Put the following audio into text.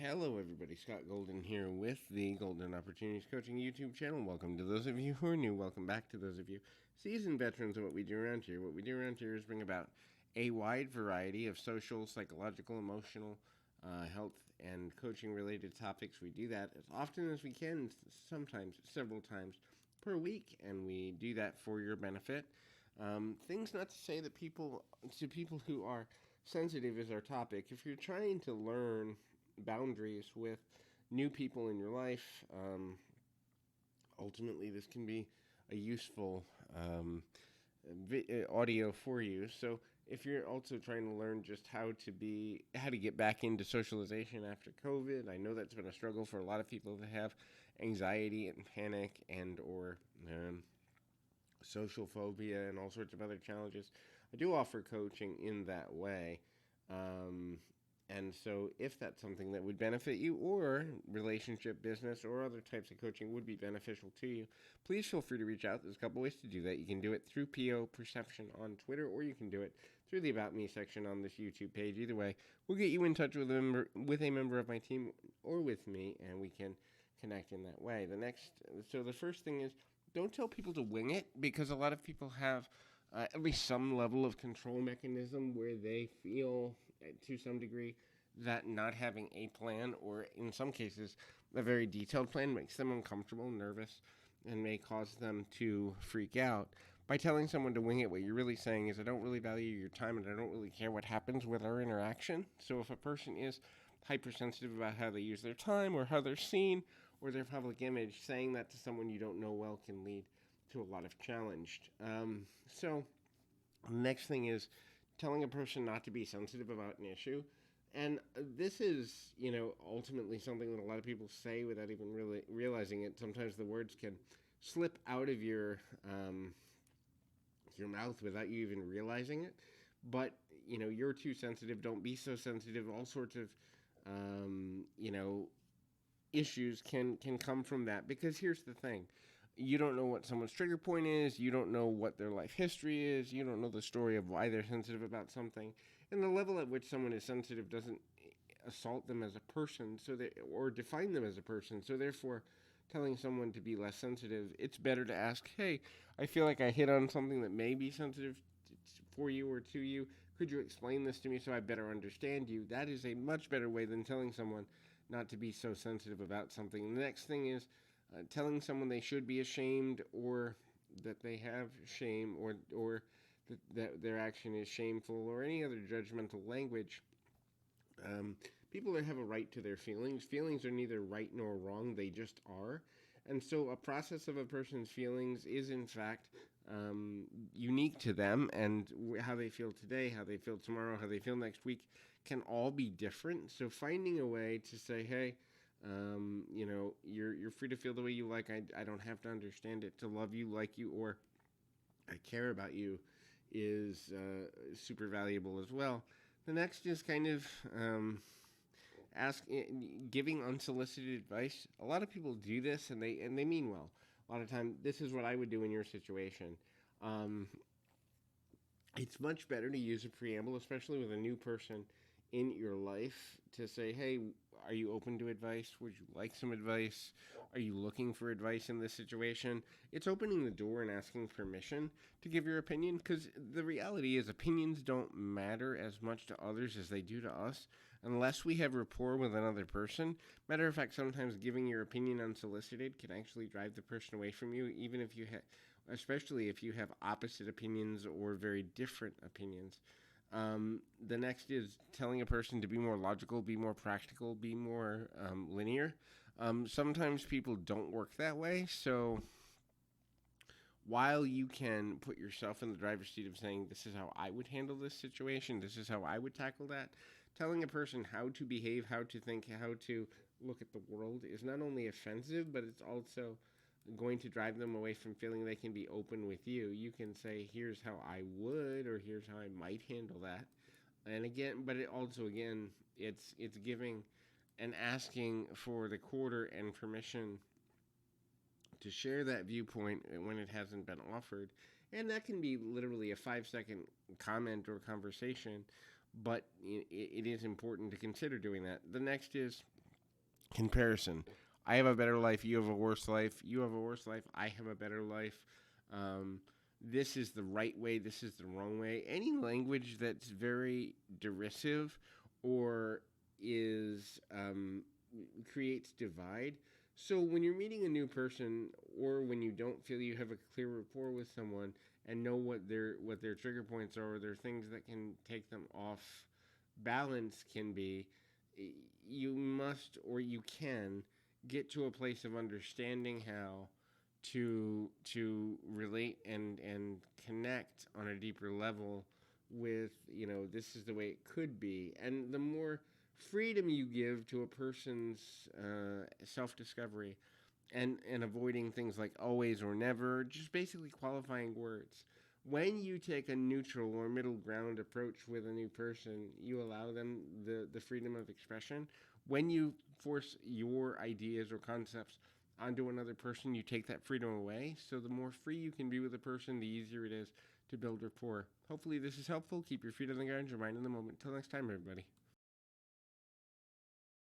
Hello, everybody. Scott Golden here with the Golden Opportunities Coaching YouTube channel. Welcome to those of you who are new. Welcome back to those of you seasoned veterans of what we do around here. What we do around here is bring about a wide variety of social, psychological, emotional, health, and coaching related topics. We do that as often as we can, sometimes several times per week, and we do that for your benefit. Things not to say that people who are sensitive is our topic. If you're trying to learn boundaries with new people in your life, ultimately this can be a useful audio for you. So if you're also trying to learn just how to get back into socialization after COVID, I know that's been a struggle for a lot of people that have anxiety and panic and or social phobia and all sorts of other challenges. I do offer coaching in that way. And so if that's something that would benefit you, or relationship, business, or other types of coaching would be beneficial to you, please feel free to reach out. There's a couple ways to do that. You can do it through PO Perception on Twitter, or you can do it through the About Me section on this YouTube page. Either way, we'll get you in touch with a member of my team or with me, and we can connect in that way. So the first thing is, don't tell people to wing it, because a lot of people have at least some level of control mechanism where they feel, to some degree, that not having a plan, or in some cases, a very detailed plan, makes them uncomfortable, nervous, and may cause them to freak out. By telling someone to wing it, what you're really saying is, I don't really value your time, and I don't really care what happens with our interaction. So if a person is hypersensitive about how they use their time, or how they're seen, or their public image, saying that to someone you don't know well can lead to a lot of challenge. So the next thing is telling a person not to be sensitive about an issue. And this is, ultimately something that a lot of people say without even really realizing it. Sometimes the words can slip out of your mouth without you even realizing it. But, you're too sensitive. Don't be so sensitive. All sorts of, issues can come from that. Because here's the thing. You don't know what someone's trigger point is. You don't know what their life history is. You don't know the story of why they're sensitive about something. And the level at which someone is sensitive doesn't assault them as a person, or define them as a person. So therefore, telling someone to be less sensitive, it's better to ask, hey, I feel like I hit on something that may be sensitive for you or to you. Could you explain this to me so I better understand you? That is a much better way than telling someone not to be so sensitive about something. The next thing is telling someone they should be ashamed, or that they have shame, or that their action is shameful, or any other judgmental language. People that have a right to their feelings. Feelings are neither right nor wrong, they just are. And so a process of a person's feelings is, in fact, unique to them, and how they feel today, how they feel tomorrow, how they feel next week can all be different. So finding a way to say, hey, you're free to feel the way you like. I don't have to understand it to love you, like you, or I care about you, is super valuable as well. The next is kind of giving unsolicited advice. A lot of people do this, and they mean well. A lot of time, this is what I would do in your situation. It's much better to use a preamble, especially with a new person in your life, to say, hey, are you open to advice? Would you like some advice? Are you looking for advice in this situation? It's opening the door and asking permission to give your opinion, because the reality is opinions don't matter as much to others as they do to us unless we have rapport with another person. Matter of fact, sometimes giving your opinion unsolicited can actually drive the person away from you, even if especially if you have opposite opinions or very different opinions. The next is telling a person to be more logical, be more practical, be more linear. Sometimes people don't work that way, so while you can put yourself in the driver's seat of saying, this is how I would handle this situation, this is how I would tackle that, telling a person how to behave, how to think, how to look at the world is not only offensive, but it's also going to drive them away from feeling they can be open with you. You can say, here's how I would, or here's how I might handle that. And again, but it also, again, it's giving and asking for the quarter and permission to share that viewpoint when it hasn't been offered. And that can be literally a 5-second comment or conversation, but it is important to consider doing that. The next is comparison. I have a better life. You have a worse life. You have a worse life. I have a better life. Um, this is the right way. This is the wrong way. Any language that's very derisive or is creates divide. So when you're meeting a new person, or when you don't feel you have a clear rapport with someone and know what their trigger points are, or their things that can take them off balance can be, you must or you can get to a place of understanding how to relate and connect on a deeper level with, this is the way it could be. And the more freedom you give to a person's self-discovery, and avoiding things like always or never, just basically qualifying words. When you take a neutral or middle ground approach with a new person, you allow them the freedom of expression. When you force your ideas or concepts onto another person, you take that freedom away. So the more free you can be with a person, the easier it is to build rapport. Hopefully this is helpful. Keep your feet on the ground, your mind in the moment. Until next time, everybody.